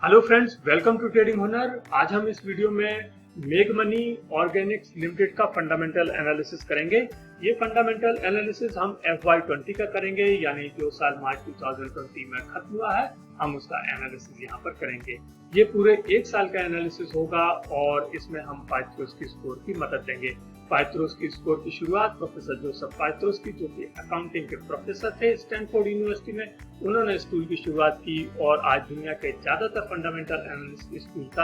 Hello friends, welcome to Trading Hunar. आज हम इस वीडियो में मेक मनी ऑर्गेनिक्स लिमिटेड का फंडामेंटल एनालिसिस करेंगे। ये फंडामेंटल एनालिसिस हम FY20 का करेंगे, यानी जो साल मार्च 2020 में खत्म हुआ है हम उसका एनालिसिस यहाँ पर करेंगे। ये पूरे एक साल का एनालिसिस होगा और इसमें हम पाइथागोरस की स्कोर की मदद लेंगे। पाइथागोरस की स्कोर की शुरुआत प्रोफेसर जोसेफ पाइथागोरस की, जो कि अकाउंटिंग के प्रोफेसर थे स्टैनफोर्ड यूनिवर्सिटी में, उन्होंने इस टूल की शुरुआत की और आज दुनिया के ज्यादातर फंडामेंटल एनालिस्ट इस टूल का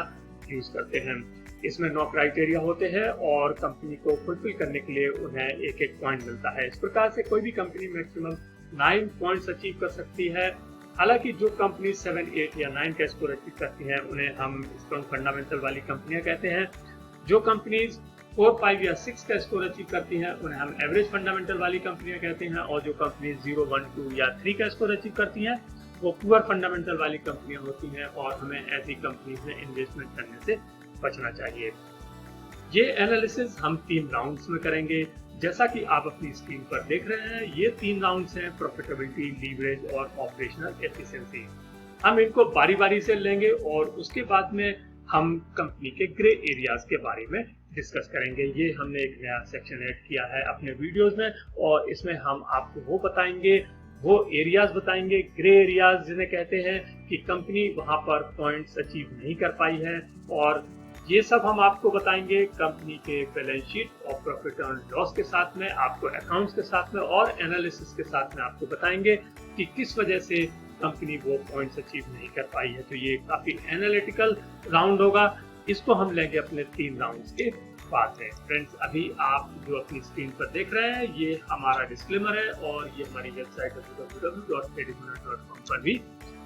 यूज करते हैं। इसमें 9 क्राइटेरिया होते हैं और कंपनी को फुलफिल करने के लिए उन्हें एक एक पॉइंट मिलता है। इस प्रकार से कोई भी कंपनी मैक्सिमम 9 पॉइंट्स अचीव कर सकती है। हालांकि जो कंपनी 7, 8 या 9 का स्कोर अचीव करती हैं उन्हें हम स्ट्रॉन्ग फंडामेंटल वाली कंपनियां कहते हैं। जो कंपनीज 4, 5 या 6 का स्कोर अचीव करती हैं उन्हें हम एवरेज फंडामेंटल वाली कंपनियां कहते हैं, और जो कंपनी 0, 1, 2 या 3 का स्कोर अचीव करती हैं वो पुअर फंडामेंटल वाली कंपनियां होती हैं और हमें ऐसी कंपनीज में इन्वेस्टमेंट करने से बचना चाहिए। ये एनालिसिस हम 3 राउंड्स में करेंगे। जैसा कि आप अपनी स्क्रीन पर देख रहे हैं, ये 3 राउंड्स हैं: प्रॉफिटेबिलिटी, लीवरेज और ऑपरेशनल एफिशिएंसी। हम इनको बारी बारी से लेंगे और उसके बाद में हम कंपनी के ग्रे एरियाज के बारे में डिस्कस करेंगे। ये हमने एक नया सेक्शन ऐड किया है अपने वीडियोस में और इसमें हम आपको वो बताएंगे, वो एरियाज बताएंगे, ग्रे एरियाज जिन्हें कहते हैं कि कंपनी वहां पर पॉइंट्स अचीव नहीं कर पाई है, और ये सब हम आपको बताएंगे कंपनी के बैलेंस शीट और प्रॉफिट एंड लॉस के साथ में, आपको अकाउंट्स के साथ में और एनालिसिस के साथ में आपको बताएंगे कि किस वजह से कंपनी वो पॉइंट्स अचीव नहीं कर पाई है। तो ये काफी एनालिटिकल राउंड होगा। इसको हम लेंगे अपने 3 राउंड्स के बाद में। फ्रेंड्स, अभी आप जो अपनी स्क्रीन पर देख रहे हैं ये हमारा डिस्क्लेमर है और ये हमारी वेबसाइट www.tradinghunar.com पर भी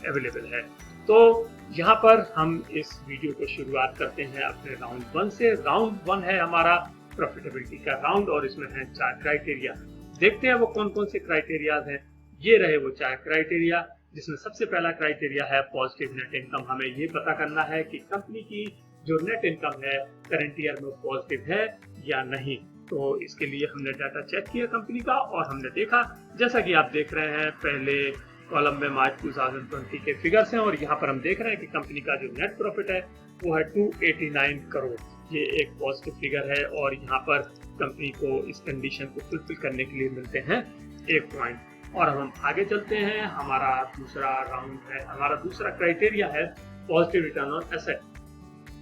अवेलेबल है। तो यहाँ पर हम इस वीडियो को शुरुआत करते हैं अपने राउंड 1 से। राउंड 1 है हमारा प्रॉफिटेबिलिटी का राउंड और इसमें है 4 क्राइटेरिया। देखते हैं वो कौन कौन से क्राइटेरियाज हैं। ये रहे वो 4 क्राइटेरिया, जिसमें सबसे पहला क्राइटेरिया है पॉजिटिव नेट इनकम। हमें ये पता करना है कि कंपनी की जो नेट इनकम है करंट ईयर में पॉजिटिव है या नहीं। तो इसके लिए हमने डाटा चेक किया कंपनी का और हमने देखा, जैसा कि आप देख रहे हैं पहले कॉलम में मार्च 2020 के फिगर्स हैं और यहाँ पर हम देख रहे हैं कि कंपनी का जो नेट प्रॉफिट है वो है 289 करोड़। ये एक पॉजिटिव फिगर है और यहाँ पर कंपनी को इस कंडीशन को फुलफिल करने के लिए मिलते हैं 1 पॉइंट। और हम आगे चलते हैं। हमारा दूसरा राउंड है, हमारा दूसरा क्राइटेरिया है पॉजिटिव रिटर्न ऑन एसेट।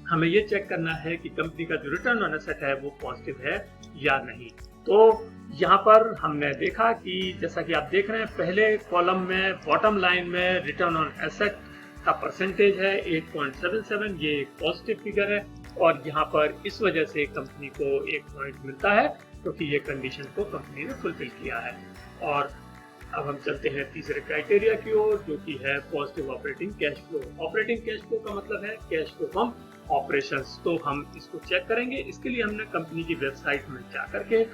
हमें ये चेक करना है कि कंपनी का जो रिटर्न ऑन एसेट है वो पॉजिटिव है या नहीं। तो यहाँ पर हमने देखा कि जैसा कि आप देख रहे हैं पहले कॉलम में बॉटम लाइन में रिटर्न ऑन एसेट का परसेंटेज है 8.77। ये एक पॉजिटिव फिगर है और यहाँ पर इस वजह से कंपनी को 1 पॉइंट मिलता है क्योंकि ये कंडीशन को कंपनी ने फुलफिल किया है। और अब हम चलते हैं तीसरे क्राइटेरिया की ओर, जो कि है positive operating cash flow. Operating cash flow का मतलब है कैश फ्लो फ्रॉम ऑपरेशंस। तो हम इसको चेक करेंगे। इसके लिए हमने कंपनी की वेबसाइट में जा करके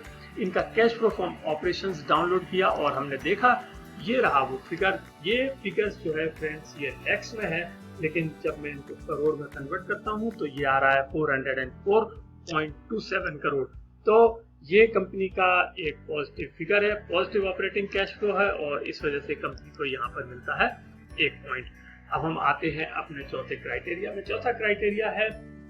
इनका cash flow from operations download किया और हमने देखा ये रहा वो फिगर। ये फिगर्स जो है फ्रेंड्स ये लैक्स में है, लेकिन जब मैं इनको करोड़ में कन्वर्ट करता हूँ तो ये आ रहा है 404.27 करोड़। तो ये कंपनी का एक पॉजिटिव फिगर है, पॉजिटिव ऑपरेटिंग कैश फ्लो है और इस वजह से कंपनी को यहाँ पर मिलता है 1 पॉइंट। अब हम आते हैं अपने चौथे क्राइटेरिया में। चौथा क्राइटेरिया है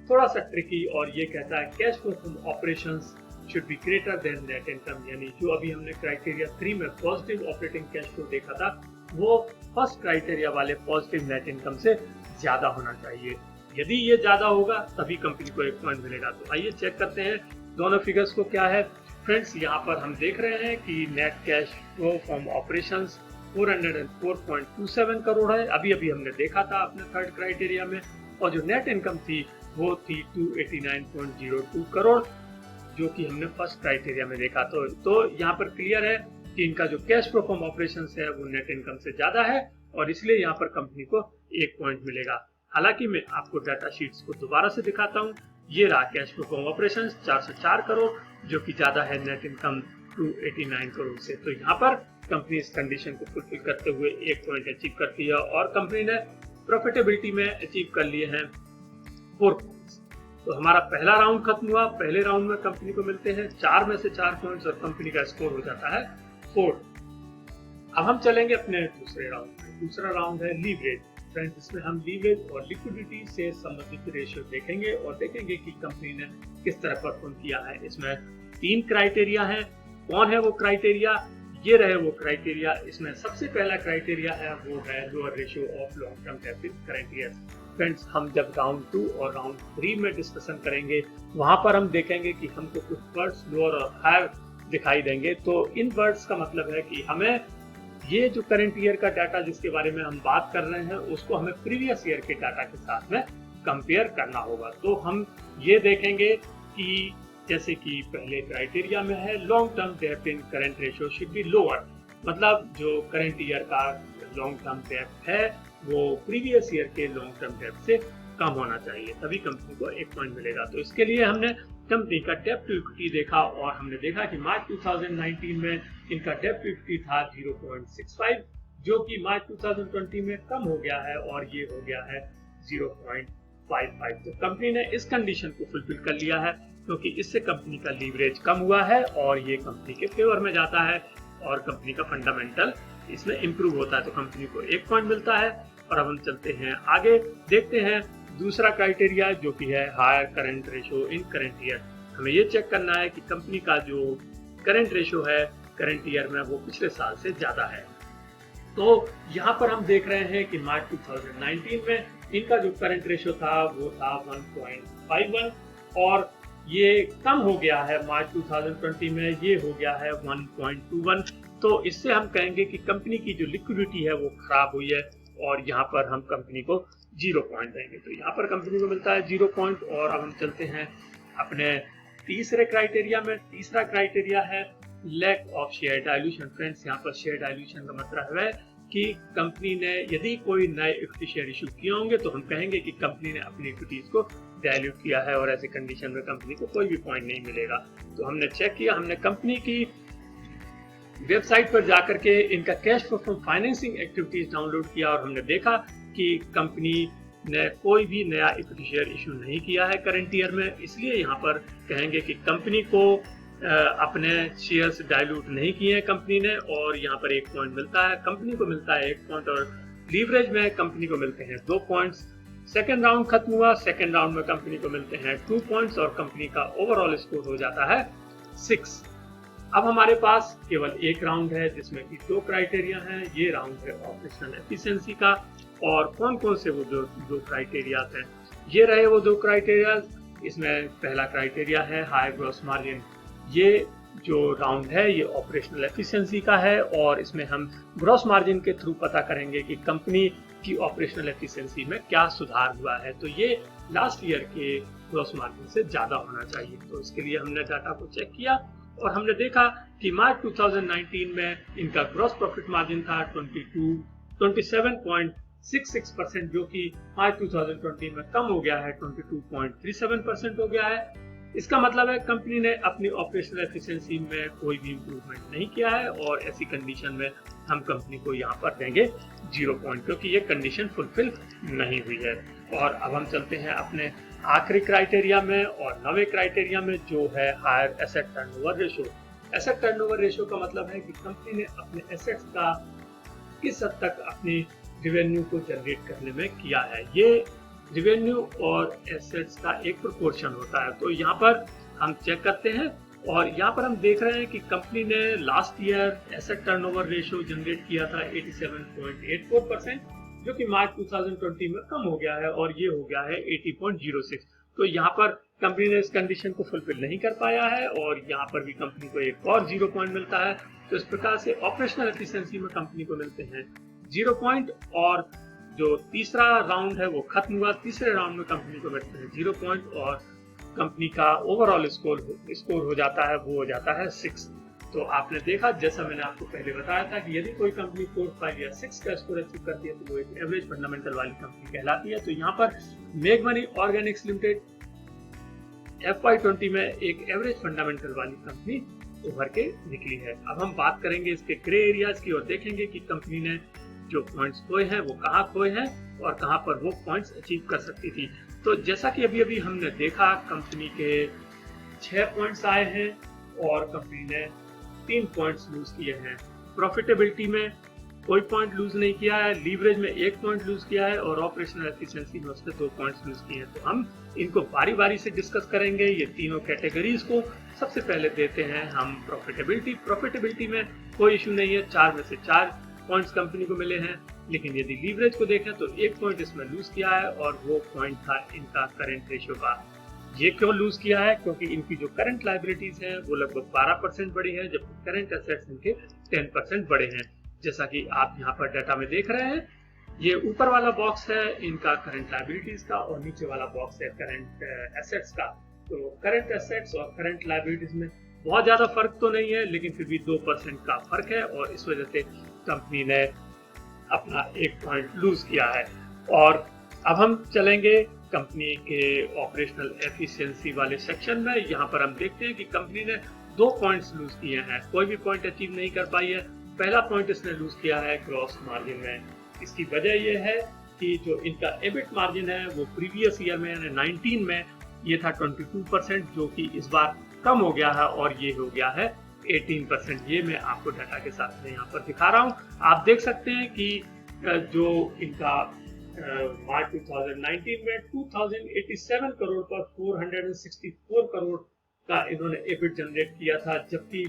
थोड़ा सा ट्रिकी और ये कहता है cash flow from operations should be greater than net income. यानी जो अभी हमने क्राइटेरिया 3 में पॉजिटिव ऑपरेटिंग कैश फ्लो देखा था वो फर्स्ट क्राइटेरिया वाले पॉजिटिव नेट इनकम से ज्यादा होना चाहिए। यदि ये ज्यादा होगा तभी कंपनी को 1 पॉइंट मिलेगा। तो आइए चेक करते हैं दोनों फिगर्स को क्या है। फ्रेंड्स, यहाँ पर हम देख रहे हैं कि net cash flow from operations 404.27 crore है, अभी अभी हमने देखा था अपने थर्ड क्राइटेरिया में, और जो नेट इनकम थी वो थी 289.02 करोड़, जो कि हमने फर्स्ट क्राइटेरिया में देखा। तो यहाँ पर क्लियर है कि इनका जो कैश फ्लो फ्रॉम ऑपरेशंस है वो नेट इनकम से ज्यादा है और इसलिए यहाँ पर कंपनी को 1 पॉइंट मिलेगा। हालांकि मैं आपको डाटा शीट्स को दोबारा से दिखाता हूँ। ये रहा cash flow from operations 404 crore, जो कि ज्यादा है नेट इनकम 289 करोड़ से। तो यहाँ पर कंपनी इस कंडीशन को फुलफिल करते हुए 1 पॉइंट अचीव करती है और कंपनी ने प्रॉफिटेबिलिटी में अचीव कर लिए हैं 4 पॉइंट्स। तो हमारा पहला राउंड खत्म हुआ। पहले राउंड में कंपनी को मिलते हैं 4 में से 4 पॉइंट्स और कंपनी का स्कोर हो जाता है 4। अब हम चलेंगे अपने दूसरे राउंड में। दूसरा राउंड है लीवरेज। फ्रेंड्स, इसमें हम लीवरेज और लिक्विडिटी से संबंधित रेशियो देखेंगे और देखेंगे कि कंपनी ने किस तरह परफॉर्म किया है। इसमें 3 क्राइटेरिया है। कौन है वो क्राइटेरिया? ये रहे वो क्राइटेरिया। इसमें सबसे पहला क्राइटेरिया है वो है lower ratio of long term डेब्ट इन करंट ईयर। फ्रेंड्स, हम जब राउंड 2 और राउंड 3 में डिस्कशन करेंगे वहां पर हम देखेंगे कि हमको कुछ वर्ड्स लोअर और हायर दिखाई देंगे। तो इन वर्ड्स का मतलब है कि हमें ये जो करंट ईयर का डाटा जिसके बारे में हम बात कर रहे हैं उसको हमें प्रीवियस ईयर के डाटा के साथ में कंपेयर करना होगा। तो हम ये देखेंगे कि जैसे कि पहले क्राइटेरिया में है लॉन्ग टर्म डेब्ट in current ratio should be lower, मतलब जो करंट ईयर का लॉन्ग टर्म डेब्ट है वो प्रीवियस ईयर के लॉन्ग टर्म डेब्ट से कम होना चाहिए, तभी कंपनी को 1 पॉइंट मिलेगा। तो इसके लिए हमने कंपनी का डेब्ट टू इक्विटी देखा और हमने देखा कि मार्च 2019 में इनका डेब्ट टू इक्विटी था 0.65, जो कि मार्च 2020 में कम हो गया है और ये हो गया है 0.55। तो कंपनी ने इस कंडीशन को फुलफिल कर लिया है, क्योंकि इससे कंपनी का लीवरेज कम हुआ है और ये कंपनी के फेवर में जाता है और कंपनी का फंडामेंटल इसमें इंप्रूव होता है, तो कंपनी को 1 पॉइंट मिलता है। और अब हम चलते हैं आगे, देखते हैं दूसरा क्राइटेरिया जो कि है higher current ratio in current year. हमें ये चेक करना है कि कंपनी का जो करंट रेशियो है करंट ईयर में वो पिछले साल से ज्यादा है। तो यहाँ पर हम देख रहे हैं कि मार्च 2019 में इनका जो करंट रेशियो था वो था 1.51 और ये कम हो गया है मार्च 2020 में, ये हो गया है 1.21। तो इससे हम कहेंगे कि कंपनी की जो लिक्विडिटी है वो खराब हुई है और यहाँ पर हम कंपनी को 0 पॉइंट देंगे। तो यहाँ पर कंपनी को मिलता है 0 पॉइंट। और अब हम चलते हैं अपने तीसरे क्राइटेरिया में। तीसरा क्राइटेरिया है lack of share dilution. Friends, यहाँ पर शेयर डाइल्यूशन का मतलब है कि कंपनी ने यदि कोई नए इक्विटी शेयर इशू किए होंगे तो हम कहेंगे कि कंपनी ने अपनी इक्विटीज को डाइल्यूट किया है और ऐसी कंडीशन में कंपनी को कोई भी पॉइंट नहीं मिलेगा। तो हमने चेक किया, हमने कंपनी की वेबसाइट पर जाकर के इनका cash flow from financing activities download किया और हमने देखा कि कंपनी ने कोई भी नया इक्विटी शेयर इशू नहीं किया है करंट ईयर में, इसलिए यहाँ पर कहेंगे कि कंपनी को अपने शेयर्स डाइल्यूट नहीं किए हैं कंपनी ने और यहाँ पर 1 पॉइंट मिलता है। कंपनी को मिलता है 1 पॉइंट और लीवरेज में कंपनी को मिलते हैं 2 पॉइंट्स। सेकेंड राउंड खत्म हुआ, सेकेंड राउंड में कंपनी को मिलते हैं 2 पॉइंट्स और कंपनी का ओवरऑल स्कोर हो जाता है 6। अब हमारे पास केवल एक राउंड है जिसमें कि 2 क्राइटेरिया हैं। ये राउंड है ऑपरेशनल एफिशिएंसी का और कौन कौन से वो दो क्राइटेरिया हैं। ये रहे वो 2 क्राइटेरिया। इसमें पहला क्राइटेरिया है हाई ग्रॉस मार्जिन। ये जो राउंड है ये ऑपरेशनल एफिशिएंसी का है और इसमें हम ग्रॉस मार्जिन के थ्रू पता करेंगे कि कंपनी की ऑपरेशनल एफिशिएंसी में क्या सुधार हुआ है। तो ये लास्ट ईयर के ग्रॉस मार्जिन से ज्यादा होना चाहिए। तो इसके लिए हमने डाटा को चेक किया और हमने देखा कि मार्च 2019 में इनका ग्रॉस प्रॉफिट मार्जिन था 27.66%, जो कि मार्च 2020 में कम हो गया है, 22.37% हो गया है। इसका मतलब है कंपनी ने अपनी ऑपरेशनल एफिशिएंसी में कोई भी इम्प्रूवमेंट नहीं किया है और ऐसी कंडीशन में हम कंपनी को यहाँ पर देंगे 0 पॉइंट, क्योंकि ये कंडीशन फुलफिल नहीं हुई है। और अब हम चलते हैं अपने आखिरी क्राइटेरिया में और 9वें क्राइटेरिया में, जो है higher asset turnover ratio. Asset turnover ratio का मतलब है कि कंपनी ने अपने एसेट्स का किस हद तक अपनी रेवेन्यू को जनरेट करने में किया है। ये रेवेन्यू और एसेट्स का एक प्रोपोर्शन होता है। तो यहाँ पर हम चेक करते हैं और यहाँ पर हम देख रहे हैं कि कंपनी ने last year asset turnover ratio generate किया था 87.84%, जो कि मार्च 2020 में कम हो गया है और ये हो गया है 80.06। तो यहाँ पर कंपनी ने इस कंडीशन को फुलफिल नहीं कर पाया है और यहाँ पर भी कंपनी को एक और 0 पॉइंट मिलता है। तो इस प्रकार से ऑपरेशनल एफिशिएंसी में कंपनी को मिलते हैं 0 पॉइंट और जो तीसरा राउंड है वो खत्म हुआ। तीसरे राउंड में कंपनी को मिलते हैं 0 पॉइंट और कंपनी का ओवरऑल स्कोर हो जाता है, वो हो जाता है 6। तो आपने देखा, जैसा मैंने आपको पहले बताया था कि यदि कोई कंपनी 4, 5 या 6 का स्कोर अचीव करती है तो वो एक एवरेज फंडामेंटल वाली कंपनी कहलाती है। तो यहाँ पर make Money Organics limited FY20 में एक एवरेज फंडामेंटल वाली कंपनी उभर के निकली है। अब हम बात करेंगे इसके ग्रे एरियाज की और देखेंगे कि कंपनी ने जो पॉइंट्स खोए हैं वो कहाँ खोए हैं और कहाँ पर वो पॉइंट्स अचीव कर सकती थी। तो जैसा कि अभी हमने देखा, कंपनी के 6 पॉइंट्स आए हैं और कंपनी ने 3 पॉइंट्स लूज किए हैं। प्रॉफिटेबिलिटी में कोई पॉइंट लूज नहीं किया है, लीवरेज में 1 पॉइंट लूज किया है और ऑपरेशनल एफिशिएंसी में उसने 2 पॉइंट्स लूज किए हैं। तो हम इनको बारी बारी से डिस्कस करेंगे, ये तीनों कैटेगरीज को। सबसे पहले देते हैं हम प्रॉफिटेबिलिटी। प्रॉफिटेबिलिटी में कोई इशू नहीं है, 4 में से 4 पॉइंट्स कंपनी को मिले हैं। लेकिन यदि लीवरेज को देखें तो 1 पॉइंट इसमें लूज किया है और वो पॉइंट था इनका करंट रेशियो का। ये क्यों लूज किया है? क्योंकि इनकी जो करंट लायबिलिटीज हैं वो लगभग 12% बढ़ी है, जबकि करंट एसेट्स इनके 10% बढ़े हैं। जैसा कि आप यहाँ पर डाटा में देख रहे हैं, ये ऊपर वाला बॉक्स है इनका करंट लायबिलिटीज का और नीचे वाला बॉक्स है करंट एसेट्स का। तो करंट एसेट्स और करंट लायबिलिटीज में बहुत ज्यादा फर्क तो नहीं है, लेकिन फिर भी 2% का फर्क है और इस वजह से कंपनी ने अपना 1 पॉइंट लूज किया है। और अब हम चलेंगे कंपनी के ऑपरेशनल एफिशिएंसी वाले सेक्शन में। यहाँ पर हम देखते हैं कि कंपनी ने 2 पॉइंट्स लूज किए हैं, कोई भी पॉइंट अचीव नहीं कर पाई है। पहला पॉइंट इसने लूज किया है ग्रॉस मार्जिन में। इसकी वजह यह है कि जो इनका एबिट मार्जिन है वो प्रीवियस ईयर में यानी 19 में ये था 22%, जो कि इस बार कम हो गया है और ये हो गया है 18%। ये मैं आपको डाटा के साथ में यहाँ पर दिखा रहा हूँ। आप देख सकते हैं कि जो इनका मार्च 2019 में 2087 करोड़ पर 464 करोड़ का इन्होंने एबिट जनरेट किया था, जबकि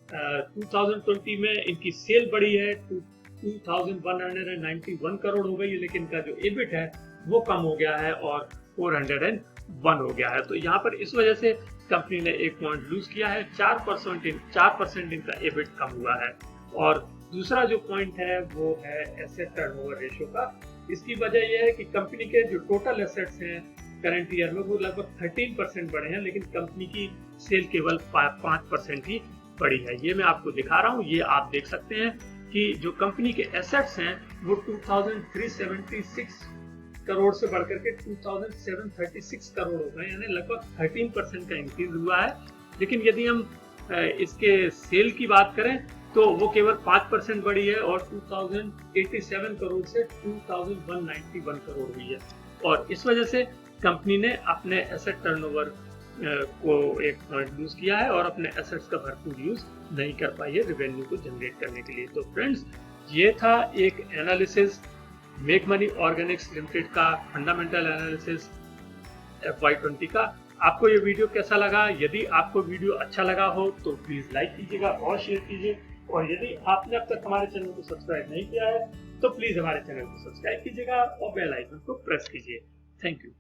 2020 में इनकी सेल बढ़ी है 2191 करोड़ हो गई है, लेकिन इनका जो एबिट है वो कम हो गया है और 401 हो गया है। तो यहाँ पर इस वजह से कंपनी ने 1 पॉइंट लूज किया है, 4% इनका एबिट कम हुआ है। और दूसरा जो पॉइंट है वो है एसेट टर्नओवर रेशियो का। इसकी वजह यह है कि कंपनी के जो टोटल एसेट्स हैं करंट ईयर में वो लगभग 13% बढ़े हैं, लेकिन कंपनी की सेल केवल 5% ही बढ़ी है। ये मैं आपको दिखा रहा हूँ, ये आप देख सकते हैं कि जो कंपनी के एसेट्स हैं वो 2376 करोड़ से बढ़कर के 2736 करोड़ हो गए, यानी लगभग 13% का इंक्रीज हुआ है। लेकिन यदि हम इसके सेल की बात करें तो वो केवल 5% बढ़ी है और 2087 करोड़ से 2191 करोड़ हुई है। और इस वजह से कंपनी ने अपने एसेट टर्नओवर को 1 पॉइंट लूज किया है और अपने एसेट्स का भरपूर यूज नहीं कर पाई है रेवेन्यू को जनरेट करने के लिए। तो फ्रेंड्स, ये था एक analysis make Money Organics Limited का फंडामेंटल एनालिसिस FY20 का। आपको ये वीडियो कैसा लगा? यदि आपको वीडियो अच्छा लगा हो तो प्लीज लाइक कीजिएगा और शेयर कीजिए, और यदि आपने अब तक हमारे चैनल को सब्सक्राइब नहीं किया है तो प्लीज हमारे चैनल को सब्सक्राइब कीजिएगा और बेल आइकन को प्रेस कीजिए। Thank you.